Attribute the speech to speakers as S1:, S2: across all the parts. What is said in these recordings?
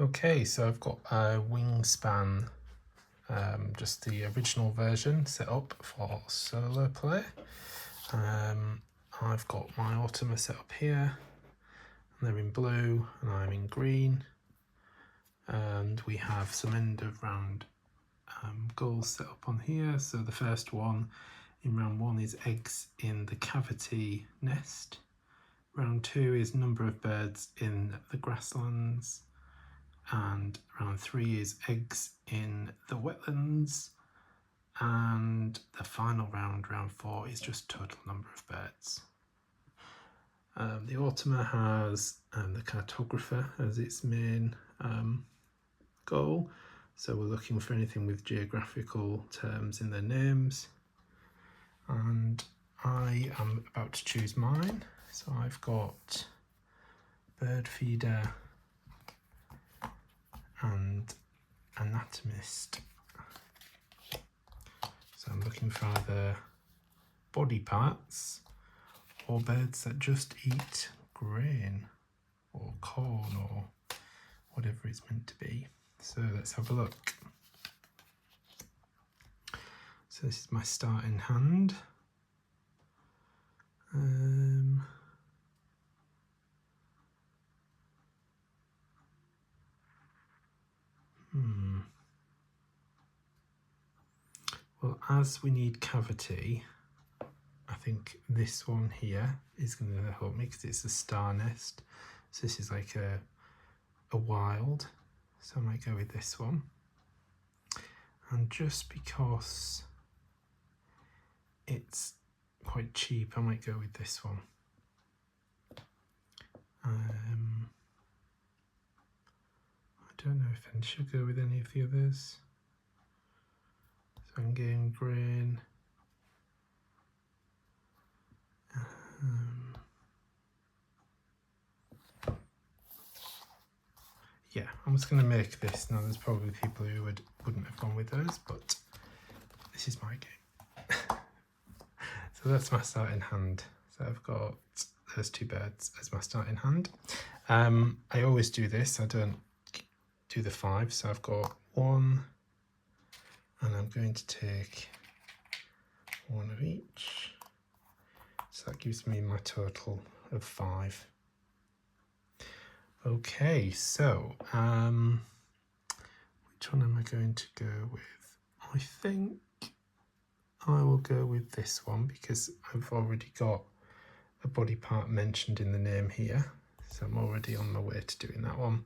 S1: Okay, so I've got a Wingspan, just the original version set up for solo play. I've got my Automa set up here, and they're in blue, and I'm in green. And we have some end of round goals set up on here. So the first one in round 1 is eggs in the cavity nest. Round 2 is number of birds in the grasslands. And round 3 is eggs in the wetlands, and the final round, round 4, is just total number of birds. The Automa has the cartographer as its main goal, so we're looking for anything with geographical terms in their names, and I am about to choose mine. So I've got bird feeder and anatomist. So I'm looking for either body parts or birds that just eat grain or corn or whatever it's meant to be. So let's have a look. So this is my starting hand. Well, as we need cavity, I think this one here is going to help me because it's a star nest. So this is like a wild. So I might go with this one. And just because it's quite cheap, I might go with this one. I don't know if I should go with any of the others. So I'm getting grain. Yeah, I'm just going to make this. Now there's probably people who wouldn't have gone with those, but this is my game. So that's my starting hand. So I've got those 2 birds as my starting hand. I always do this, I don't do the 5, so I've got 1, and I'm going to take 1 of each. So that gives me my total of 5. Okay, so which one am I going to go with? I think I will go with this one because I've already got a body part mentioned in the name here. So I'm already on my way to doing that one.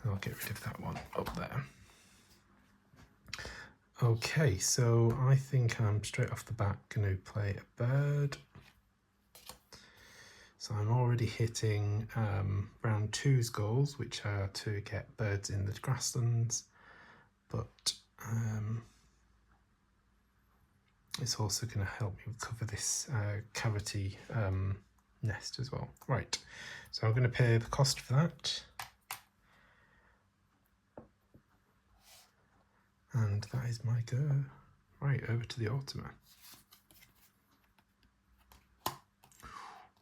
S1: And I'll get rid of that one up there. Okay, so I think I'm straight off the bat going to play a bird. So I'm already hitting round 2's goals, which are to get birds in the grasslands, but it's also going to help me cover this cavity nest as well. Right, so I'm going to pay the cost for that. And that is my go. Right, over to the Automa.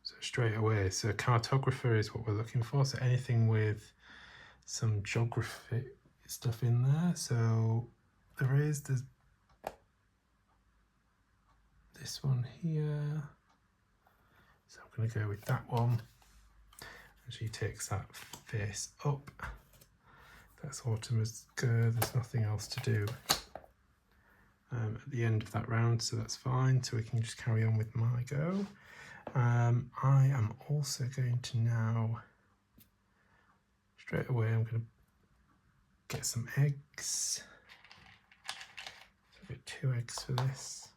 S1: So straight away, so cartographer is what we're looking for. So anything with some geography stuff in there. So there's this one here. So I'm going to go with that one. And she takes that face up. That's Automa's go. There's nothing else to do at the end of that round, so that's fine. So we can just carry on with my go. I am also going to now, straight away, I'm going to get some eggs. So I've got 2 eggs for this.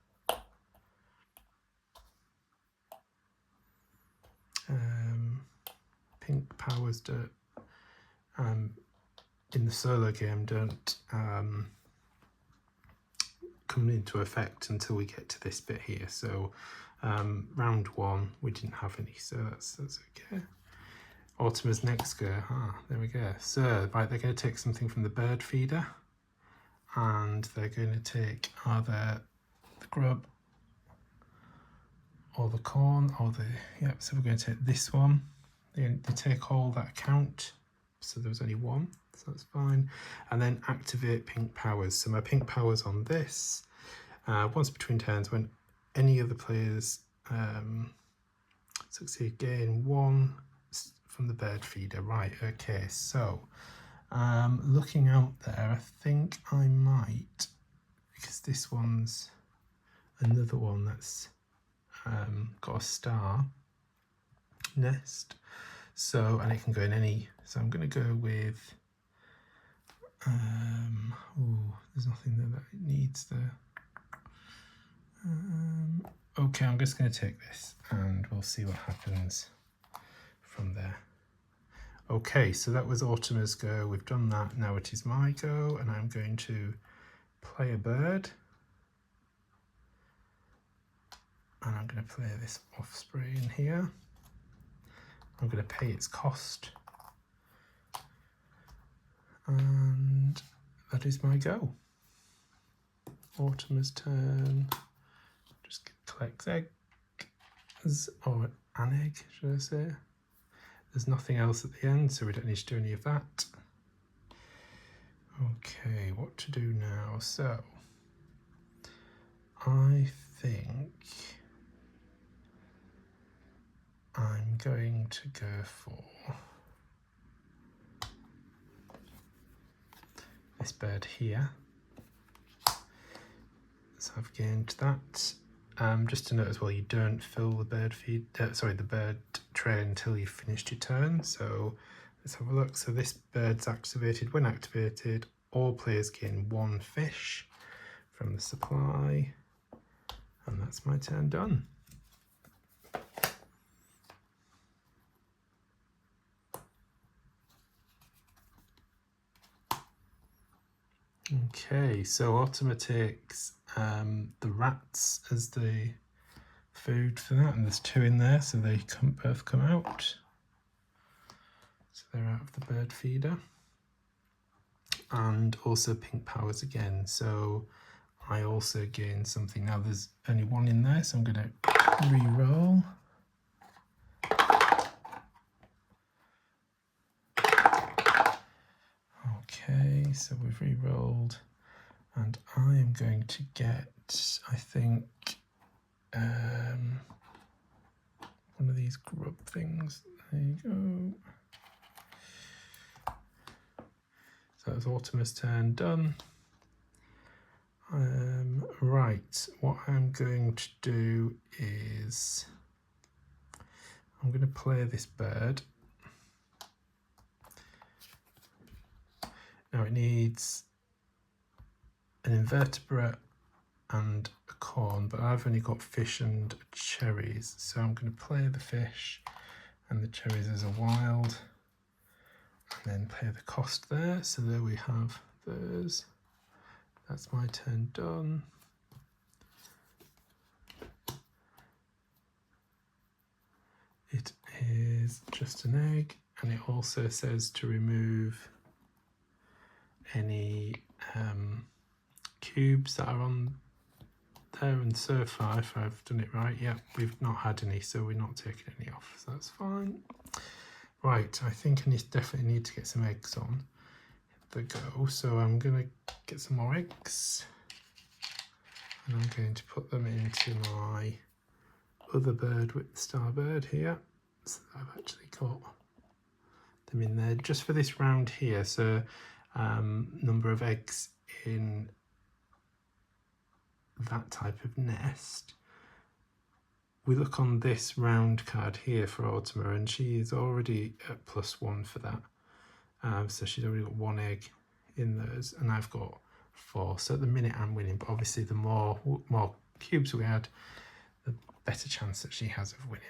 S1: Pink powers don't, in the solo game, don't come into effect until we get to this bit here. So round 1 we didn't have any, so that's okay. Automa's next go, there we go. So right, they're going to take something from the bird feeder, and they're going to take either the grub or the corn or the, so we're going to take this one. They take all that count, so there was only one, so that's fine. And then activate pink powers. So my pink powers on this, once between turns, when any of the players succeed, gain 1 from the bird feeder. Right, okay, so looking out there, I think I might, because this one's another one that's got a star nest, so, and it can go in any, so I'm going to go with there's nothing there that it needs there. Okay, I'm just going to take this and we'll see what happens from there. Okay, so that was Autumn's go. We've done that. Now it is my go, and I'm going to play a bird. And I'm going to play this offspray in here. I'm going to pay its cost. And that is my go. Autumn's turn. Just collect eggs, or an egg, should I say. There's nothing else at the end, so we don't need to do any of that. Okay, what to do now? So, I think I'm going to go for this bird here. So I've gained that. Just to note as well, you don't fill the bird the bird tray until you've finished your turn. So let's have a look. So this bird's activated. When activated, all players gain 1 fish from the supply, and that's my turn done. Okay, so Autumn takes the rats as the food for that, and there's 2 in there, so they both come out. So they're out of the bird feeder. And also pink powers again, so I also gain something. Now there's only 1 in there, so I'm going to re-roll. Okay, so we've re-rolled, and I am going to get, I think, one of these grub things. There you go. So that's Autumn's turn done. Right, what I'm going to do is I'm going to play this bird. Now it needs an invertebrate and a corn, but I've only got fish and cherries, so I'm going to play the fish and the cherries as a wild, and then pay the cost there. So there we have those. That's my turn done. It is just an egg, and it also says to remove any cubes that are on there, and so far, if I've done it right, yeah, we've not had any, so we're not taking any off, so that's fine. Right, I think I definitely need to get some eggs on the go, so I'm going to get some more eggs, and I'm going to put them into my other bird with the star bird here. So I've actually got them in there just for this round here. So number of eggs in that type of nest. We look on this round card here for Autumn, and she is already at +1 for that. So she's already got 1 egg in those, and I've got 4. So at the minute I'm winning, but obviously the more cubes we add, the better chance that she has of winning.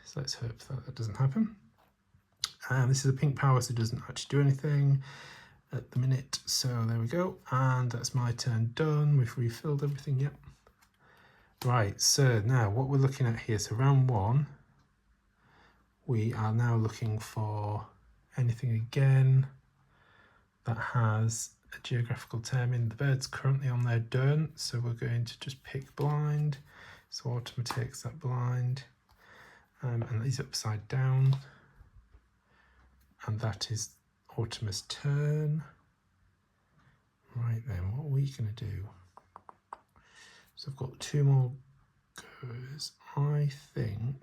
S1: So let's hope that that doesn't happen. This is a pink power, so it doesn't actually do anything at the minute. So there we go, and that's my turn done. We've refilled everything, yep. Right, so now what we're looking at here, so round 1, we are now looking for anything again that has a geographical term in. The birds currently on there don't, so we're going to just pick blind. So Autumn takes that blind, and he's upside down, and that is Autumn's turn. Right then, what are we going to do? So I've got 2 more goes. I think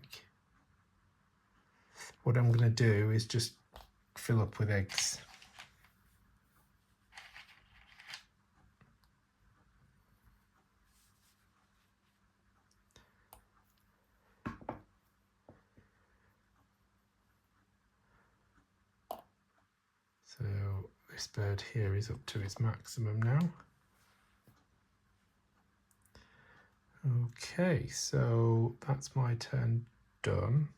S1: what I'm going to do is just fill up with eggs. So this bird here is up to its maximum now. Okay, so that's my turn done.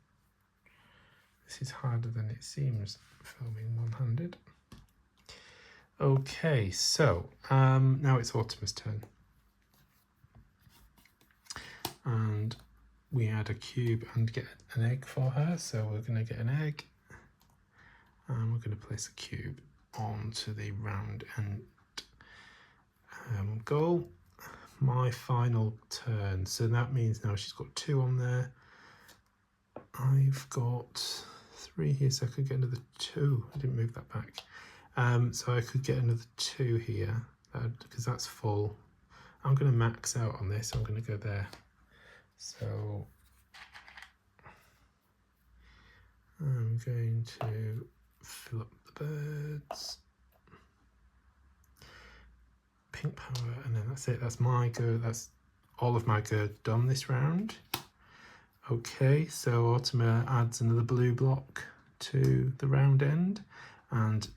S1: This is harder than it seems, filming one-handed. Okay, so now it's Autumn's turn. And we add a cube and get an egg for her, so we're going to get an egg. And we're going to place a cube onto the round end goal. My final turn, so that means now she's got 2 on there. I've got 3 here, so I could get another 2. I didn't move that back. So I could get another 2 here, because that's full. I'm going to max out on this, I'm going to go there. So I'm going to fill up the birds. Pink power, and then that's it. That's my go. That's all of my go done this round. Okay, so Autumn adds another blue block to the round end and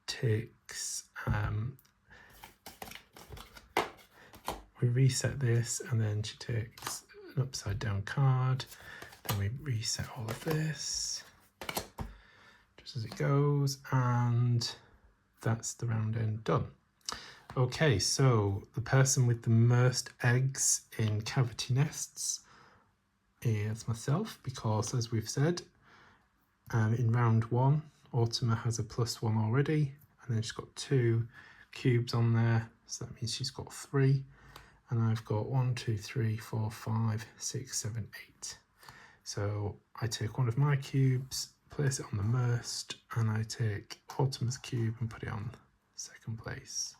S1: takes. We reset this, and then she takes an upside down card. Then we reset all of this just as it goes, and that's the round end done. Okay, so the person with the most eggs in cavity nests is myself, because as we've said, in round 1, Autumn has a +1 already, and then she's got 2 cubes on there, so that means she's got 3, and I've got 1, 2, 3, 4, 5, 6, 7, 8. So I take one of my cubes, place it on the most, and I take Autumn's cube and put it on 2nd place.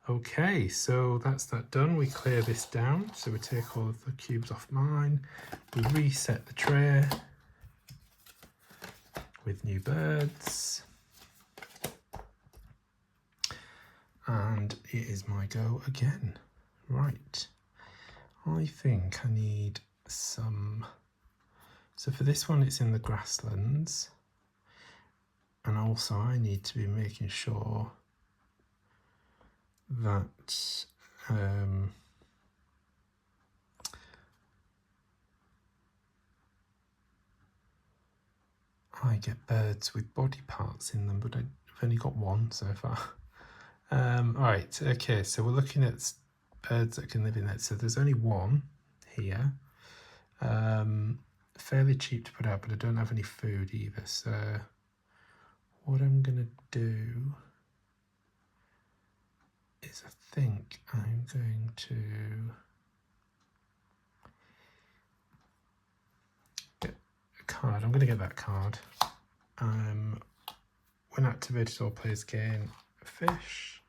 S1: Okay, so that's that done. We clear this down, so we take all of the cubes off mine, we reset the tray with new birds, and it is my go again. Right, I think I need some. So for this one, it's in the grasslands, and also I need to be making sure that I get birds with body parts in them, but I've only got 1 so far. Right, okay, so we're looking at birds that can live in that. So there's only 1 here. Fairly cheap to put out, but I don't have any food either, so what I'm gonna do is I think I'm going to get a card. I'm going to get that card. When activated, all players gain a fish,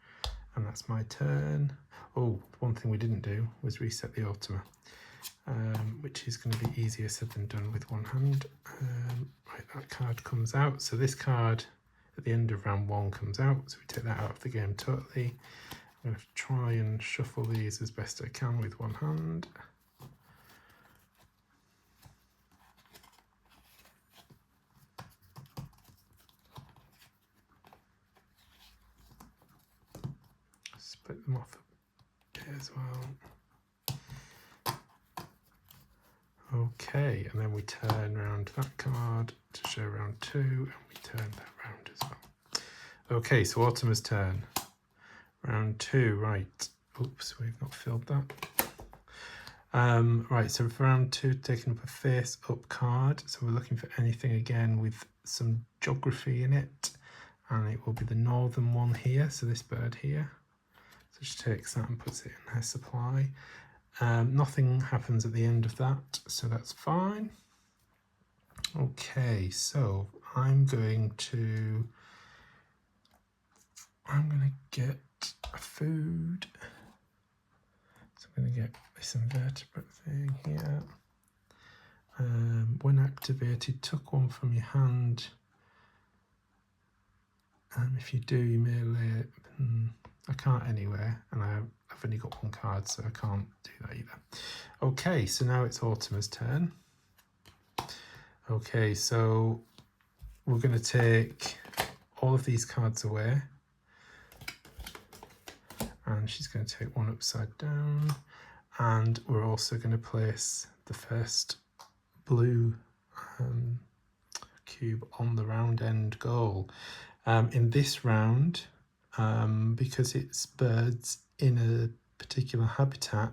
S1: and that's my turn. Oh, one thing we didn't do was reset the Autumn, which is going to be easier said than done with one hand. Right, that card comes out. So this card at the end of round 1 comes out, so we take that out of the game totally. I'm going to try and shuffle these as best I can with one hand. Split them off a bit as well. Okay, and then we turn around that card to show round 2, and we turn that round as well. Okay, so Autumn's turn. Round 2, right. Oops, we've not filled that. Right, so for round 2, taking up a face up card. So we're looking for anything again with some geography in it. And it will be the northern one here, so this bird here. So she takes that and puts it in her supply. Nothing happens at the end of that, so that's fine. Okay, so I'm going to get a food. So I'm going to get this invertebrate thing here. When activated, tuck one from your hand. If you do, you may lay it. I can't anywhere, and I've only got one card, so I can't do that either. Okay, so now it's Autumn's turn. Okay, so we're going to take all of these cards away, and she's going to take one upside down, and we're also going to place the first blue cube on the round end goal. In this round, because it's birds in a particular habitat,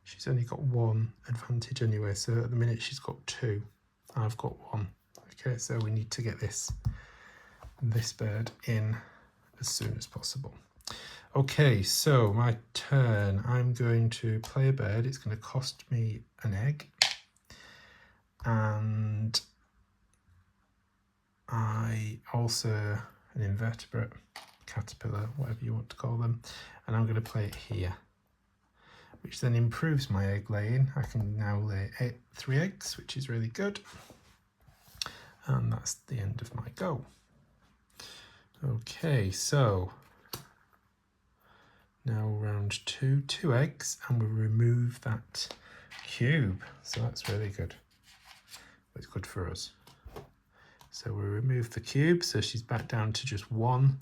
S1: she's only got one advantage anyway, so at the minute she's got two. I've got one. Okay, so we need to get this bird in as soon as possible. Okay, so my turn. I'm going to play a bird. It's going to cost me an egg, and I also an invertebrate, caterpillar, whatever you want to call them, and I'm going to play it here, which then improves my egg laying. I can now lay 3 eggs, which is really good, and that's the end of my go. Okay, so now round 2, 2 eggs, and we'll remove that cube, so that's really good. It's good for us. So we remove the cube, so she's back down to just one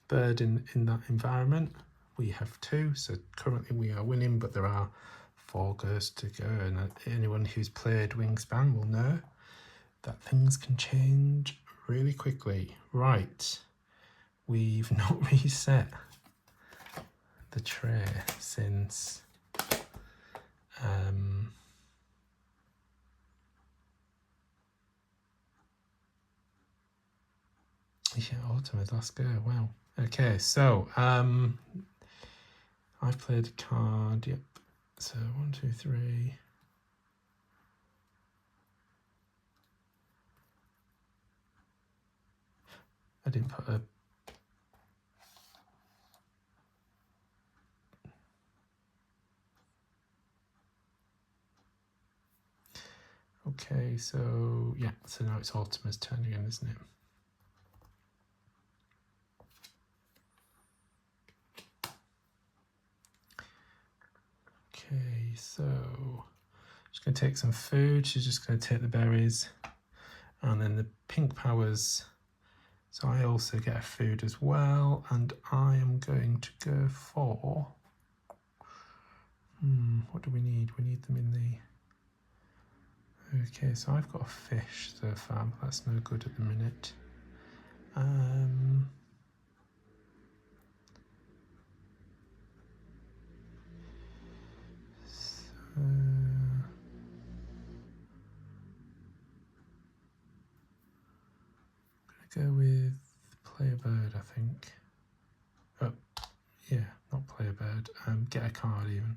S1: bird in that environment. We have 2, so currently we are winning, but there are 4 goes to go, and anyone who's played Wingspan will know that things can change really quickly. Right, we've not reset the tray since yeah, Autumn's last go. Wow. Okay, so I've played a card. Yep. So 1, 2, 3. I didn't put a. Okay, so yeah, so now it's Autumn's turn again, isn't it? Okay, so she's going to take some food. She's just going to take the berries, and then the pink powers. So I also get a food as well, and I am going to go for. What do we need? We need them in the. Okay, so I've got a fish so far, but that's no good at the minute. Go with play a bird, I think. Oh, yeah, not play a bird. Get a card even.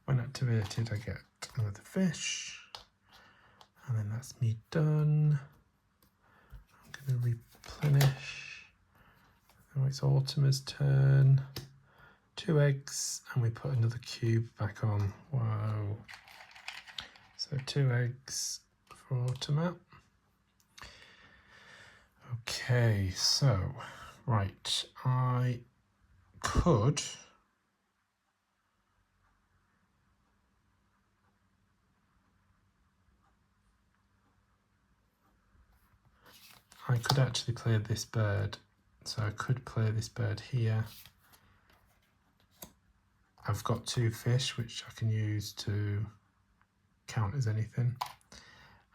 S1: When activated, I get another fish, and then that's me done. I'm going to replenish. Now it's Autumn's turn. 2 eggs, and we put another cube back on. Wow. So 2 eggs for Autumn. Okay, so, right, I could actually play this bird. So I could play this bird here. I've got 2 fish, which I can use to count as anything.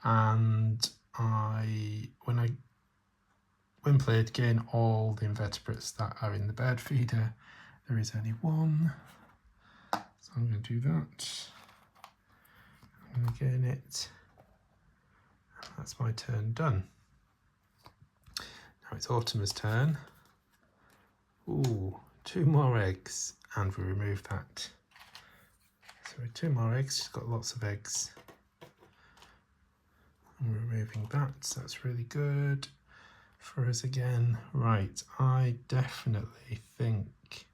S1: And when played, gain all the invertebrates that are in the bird feeder. There is only 1. So I'm going to do that. I'm going to gain it. And that's my turn done. Now it's Autumn's turn. Ooh, 2 more eggs, and we remove that. So 2 more eggs. She's got lots of eggs. removing that, so that's really good for us again. Right, I definitely think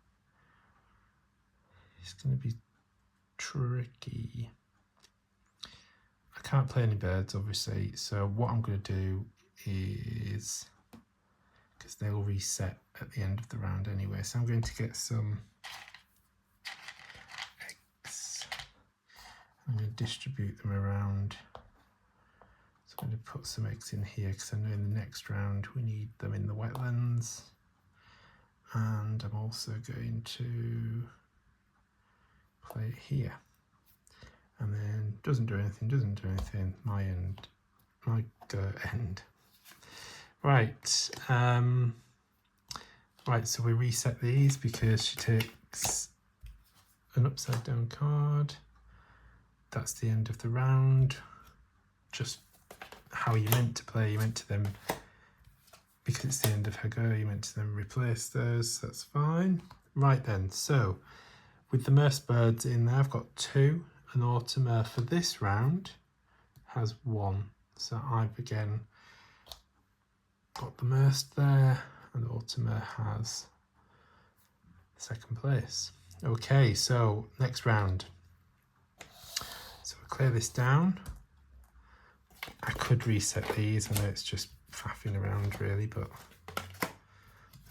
S1: it's going to be tricky. I can't play any birds, obviously, so what I'm going to do is, because they'll reset at the end of the round anyway, so I'm going to get some eggs. I'm going to distribute them around. So I'm going to put some eggs in here because I know in the next round we need them in the wetlands. And I'm also going to play it here. And then doesn't do anything, my end. Right, right, so we reset these because she takes an upside down card. That's the end of the round. Just how you meant to play, you meant to then, because it's the end of her go, you meant to then replace those, so that's fine. Right then, so with the Merce birds in there, I've got 2. An Automa for this round has 1. So I've again got the Merce there, and Automa has 2nd place. Okay, so next round. So we'll clear this down. I could reset these, I know it's just faffing around really, but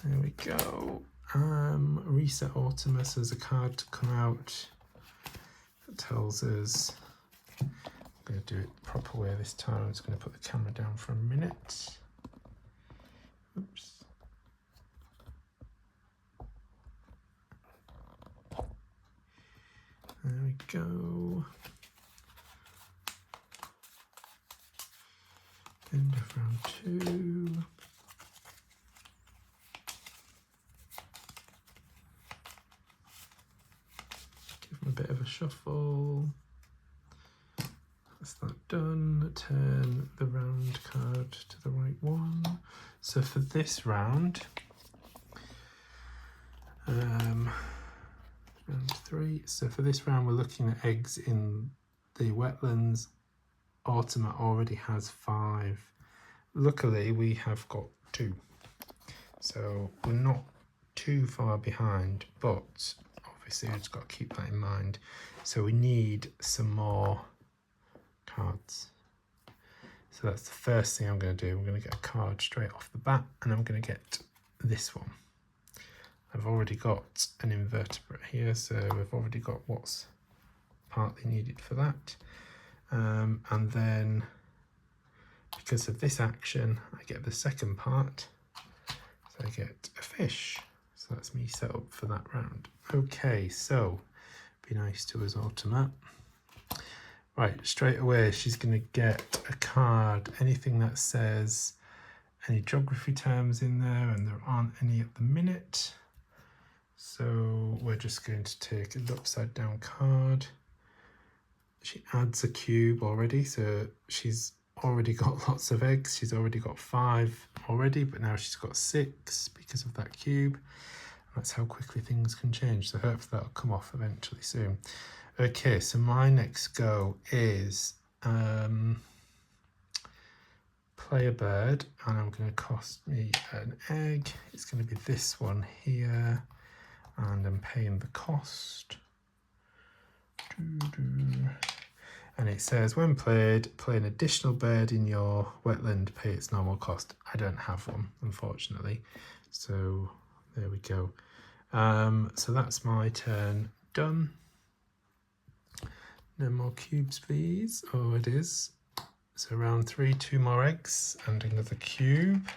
S1: there we go. Reset Automa, so there's a card to come out that tells us, I'm going to do it the proper way this time. I'm just going to put the camera down for a minute. Oops. There we go. End of round 2. Give them a bit of a shuffle. That's that done. Turn the round card to the right one. So for this round, round 3. So for this round, we're looking at eggs in the wetlands. Automa already has 5. Luckily, we have got 2. So we're not too far behind, but obviously we've just got to keep that in mind. So we need some more cards. So that's the first thing I'm going to do. I'm going to get a card straight off the bat, and I'm going to get this one. I've already got an invertebrate here, so we've already got what's partly needed for that. And then because of this action, I get the second part, so I get a fish. So that's me set up for that round. Okay, so be nice to us, Automa. Right, straight away she's going to get a card, anything that says any geography terms in there, and there aren't any at the minute. So we're just going to take an upside down card. She adds a cube already, so she's already got lots of eggs. She's already got 5 already, but now she's got 6 because of that cube. That's how quickly things can change, so hopefully that'll come off eventually soon. Okay, so my next go is play a bird, and I'm going to cost me an egg. It's going to be this one here, and I'm paying the cost. And it says, when played, play an additional bird in your wetland, pay its normal cost. I don't have one, unfortunately. So there we go. So that's my turn done. No more cubes, please. Oh, it is. So round 3, 2 more eggs and another cube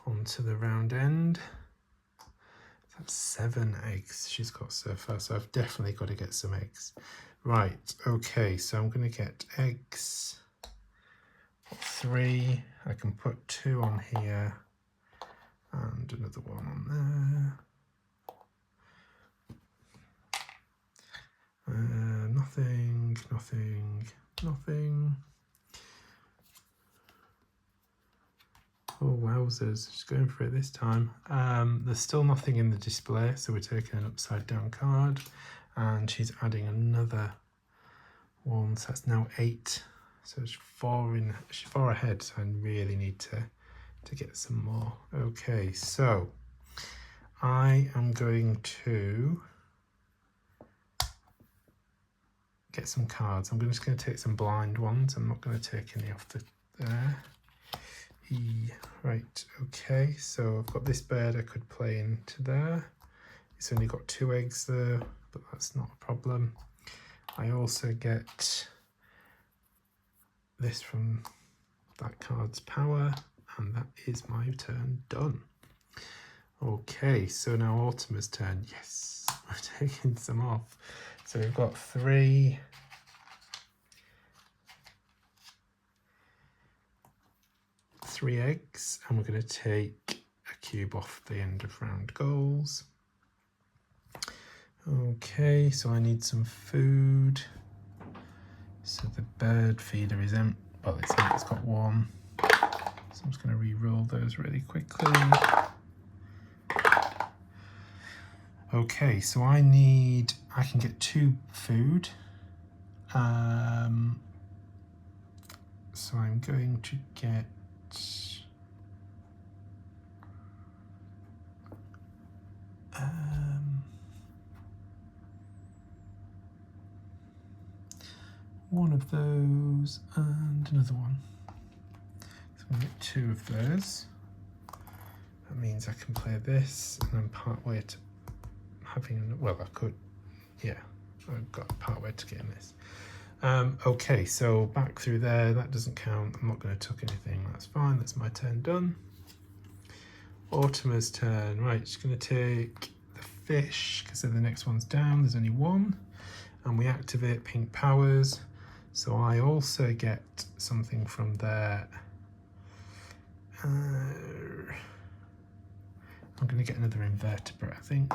S1: onto the round end. That's 7 eggs she's got so far, so I've definitely got to get some eggs. Right, okay, so I'm going to get eggs. 3, I can put 2 on here and another one on there. Nothing, nothing, nothing. Oh, wowzers, she's going for it this time. There's still nothing in the display, so we're taking an upside down card, and she's adding another one, so that's now 8. So it's she's 4 ahead, so I really need to get some more. Okay, so I am going to get some cards. I'm just going to take some blind ones. I'm not going to take any off there. Right, okay, so I've got this bird I could play into there. It's only got 2 eggs there, but that's not a problem. I also get this from that card's power, and that is my turn done. Okay, so now Ultima's turn. Yes, we're taking some off. So we've got 3 eggs, and we're going to take a cube off the end of round goals. Okay, so I need some food. So the bird feeder is empty. Well, it's got 1. So I'm just going to re-roll those really quickly. Okay, so I can get 2 food. So I'm going to get one of those and another one. So I'm going to get 2 of those. That means I can play this, and I'm part way to having, well, I could, yeah, I've got part way to getting this. Okay, so back through there, that doesn't count. I'm not going to tuck anything, that's fine, that's my turn done. Ultima's turn. Right, she's going to take the fish, because the next one's down, there's only 1. And we activate pink powers. So I also get something from there. I'm going to get another invertebrate, I think.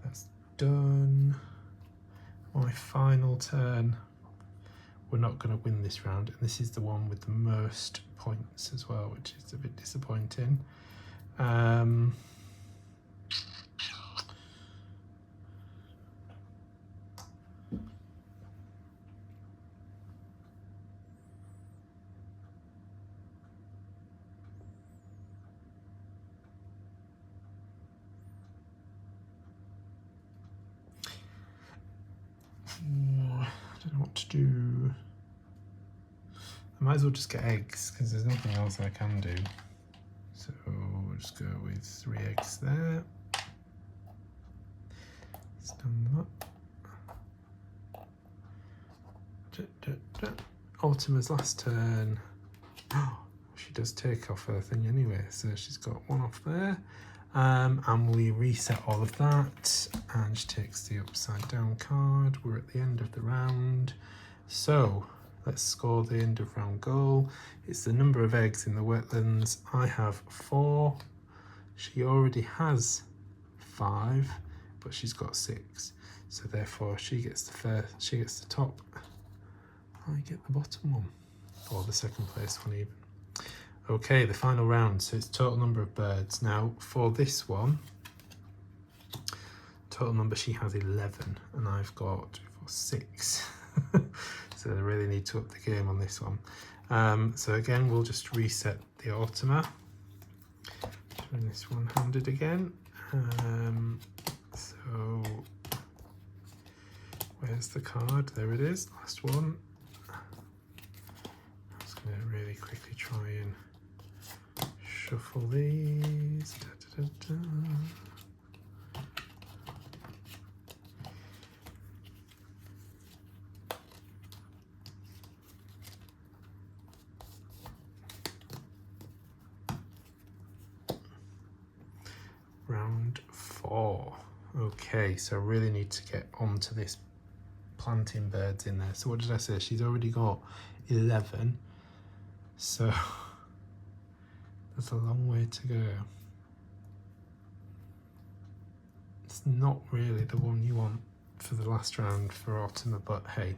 S1: That's done. My final turn. We're not going to win this round, and this is the one with the most points as well, which is a bit disappointing. I don't know what to do. I might as well just get eggs, because there's nothing else I can do. So we'll just go with 3 eggs there. Stand them up. Ultima's last turn. She does take off her thing anyway, so she's got 1 off there. And we reset all of that, and she takes the upside down card. We're at the end of the round. So let's score the end of round goal. It's the number of eggs in the wetlands. I have 4. She already has 5, but she's got 6. So therefore she gets the first, she gets the top. I get the bottom one, or the second place one even. Okay, the final round, so it's total number of birds. Now, for this one, total number, she has 11, and I've got 6. So I really need to up the game on this one. So again, we'll just reset the Ultima. Doing this one-handed again. So, where's the card? There it is, last one. I'm just going to really quickly try and shuffle these. Da, da, da, da. Round 4. Okay, so I really need to get onto this planting birds in there. So what did I say? She's already got 11. So there's a long way to go. It's not really the one you want for the last round for Ultima, but hey,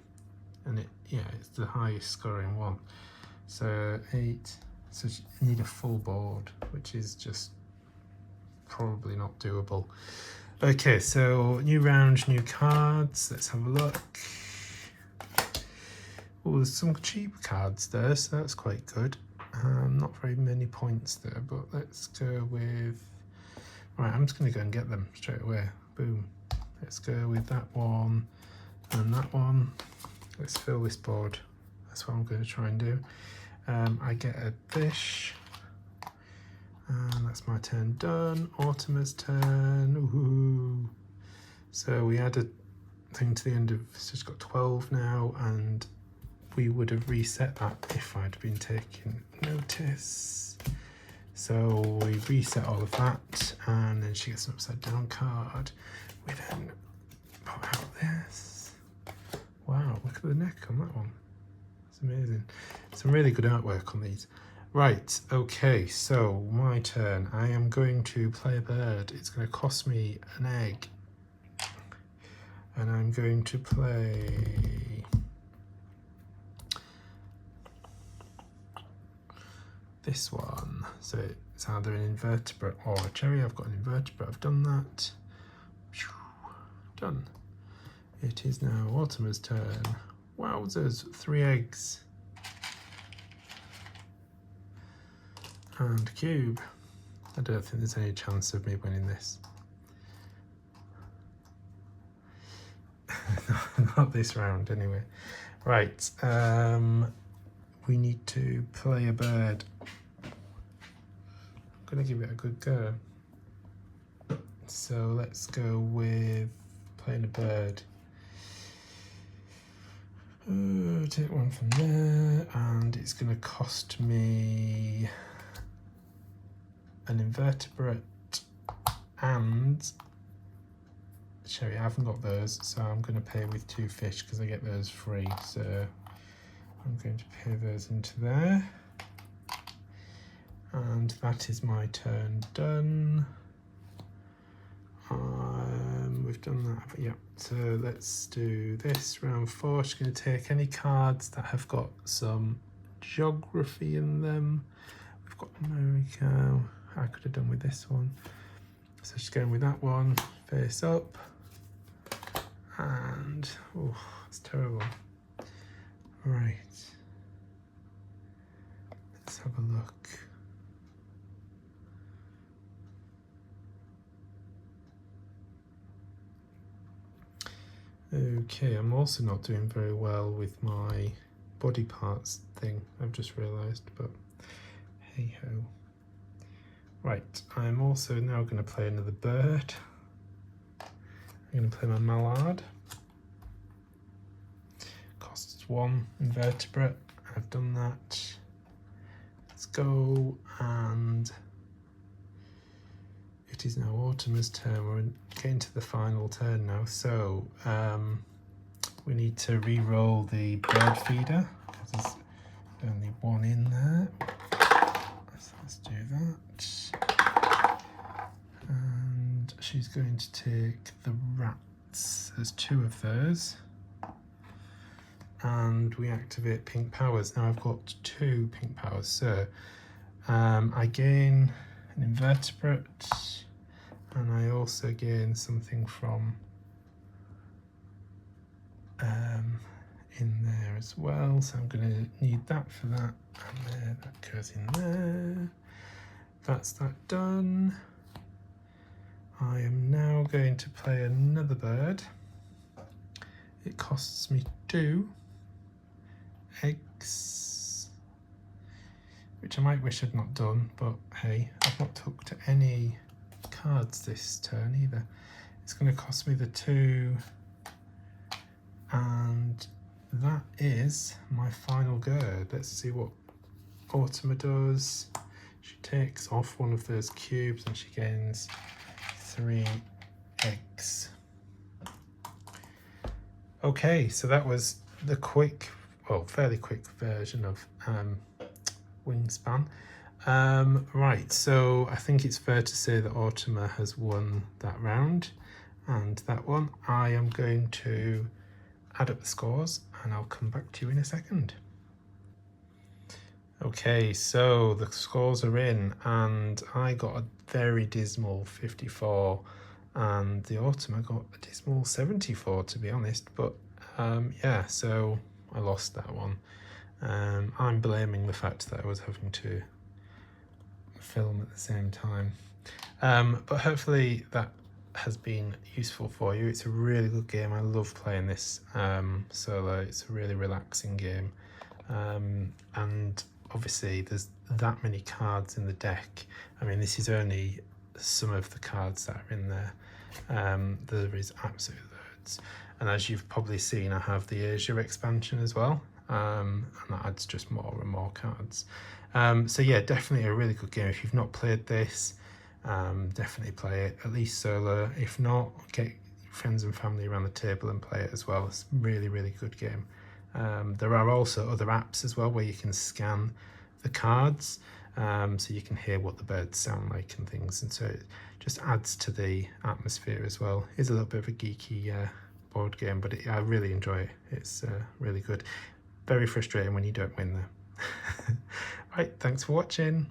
S1: and it's the highest scoring one. So 8. So you need a full board, which is just probably not doable. Okay, so new round, new cards. Let's have a look. Oh, there's some cheap cards there, so that's quite good. Not very many points there, but let's go with... Right, I'm just going to go and get them straight away. Boom. Let's go with that one and that one. Let's fill this board. That's what I'm going to try and do. I get a fish. And that's my turn done. Automa's turn. Ooh. So we add a thing to the end of... So it's got 12 now, and we would have reset that if I'd been taking notice. So we reset all of that, and then she gets an upside down card. We then pop out this. Wow, look at the neck on that one. It's amazing. Some really good artwork on these. Right, okay, so my turn. I am going to play a bird. It's going to cost me an egg. And I'm going to play... this one. So it's either an invertebrate or a cherry. I've got an invertebrate. I've done that. Done. It is now Automa's turn. Wowzers, 3 eggs. And a cube. I don't think there's any chance of me winning this. Not this round anyway. Right, we need to play a bird. I'm gonna give it a good go. So let's go with playing a bird. Take one from there, and it's gonna cost me an invertebrate and cherry. I haven't got those, so I'm going to pay with 2 fish because I get those free. So I'm going to pay those into there, and that is my turn done. We've done that, yeah. So let's do this round 4. She's going to take any cards that have got some geography in them. We've got America. I could have done with this one. So she's going with that one, face up. And, oh, it's terrible. Right. Let's have a look. Okay, I'm also not doing very well with my body parts thing, I've just realised, but hey ho. Right, I'm also now going to play another bird. I'm going to play my mallard. Costs 1 invertebrate. I've done that. Let's go, and it is now Automa's turn. We're getting to the final turn now. So we need to re-roll the bird feeder because there's only 1 in there. So let's do that. And she's going to take the rats. There's 2 of those. And we activate pink powers. Now I've got 2 pink powers. So I gain an invertebrate, and I also gain something from in there as well. So I'm going to need that for that. And there, that goes in there. That's that done. I am now going to play another bird. It costs me 2 eggs, which I might wish I'd not done, but hey, I've not took any cards this turn either. It's going to cost me the 2, and that is my final go. Let's see what Automa does. She takes off one of those cubes and she gains 3 eggs. Okay, so that was the quick, well, fairly quick version of Wingspan. Right, so I think it's fair to say that Automa has won that round, and that one. I am going to add up the scores and I'll come back to you in a second. Okay, so the scores are in, and I got a very dismal 54, and the Automa got a dismal 74, to be honest. But yeah, so I lost that one. I'm blaming the fact that I was having to film at the same time. But hopefully that has been useful for you. It's a really good game. I love playing this solo. It's a really relaxing game. And obviously there's that many cards in the deck. I mean, this is only some of the cards that are in there. There is absolutely loads. And as you've probably seen, I have the Asia expansion as well. And that adds just more and more cards. So yeah, definitely a really good game. If you've not played this, definitely play it, at least solo. If not, get friends and family around the table and play it as well. It's a really, really good game. There are also other apps as well where you can scan the cards, so you can hear what the birds sound like and things, and so it just adds to the atmosphere as well. It's a little bit of a geeky board game, but I really enjoy it. It's really good. Very frustrating when you don't win though. Right, thanks for watching.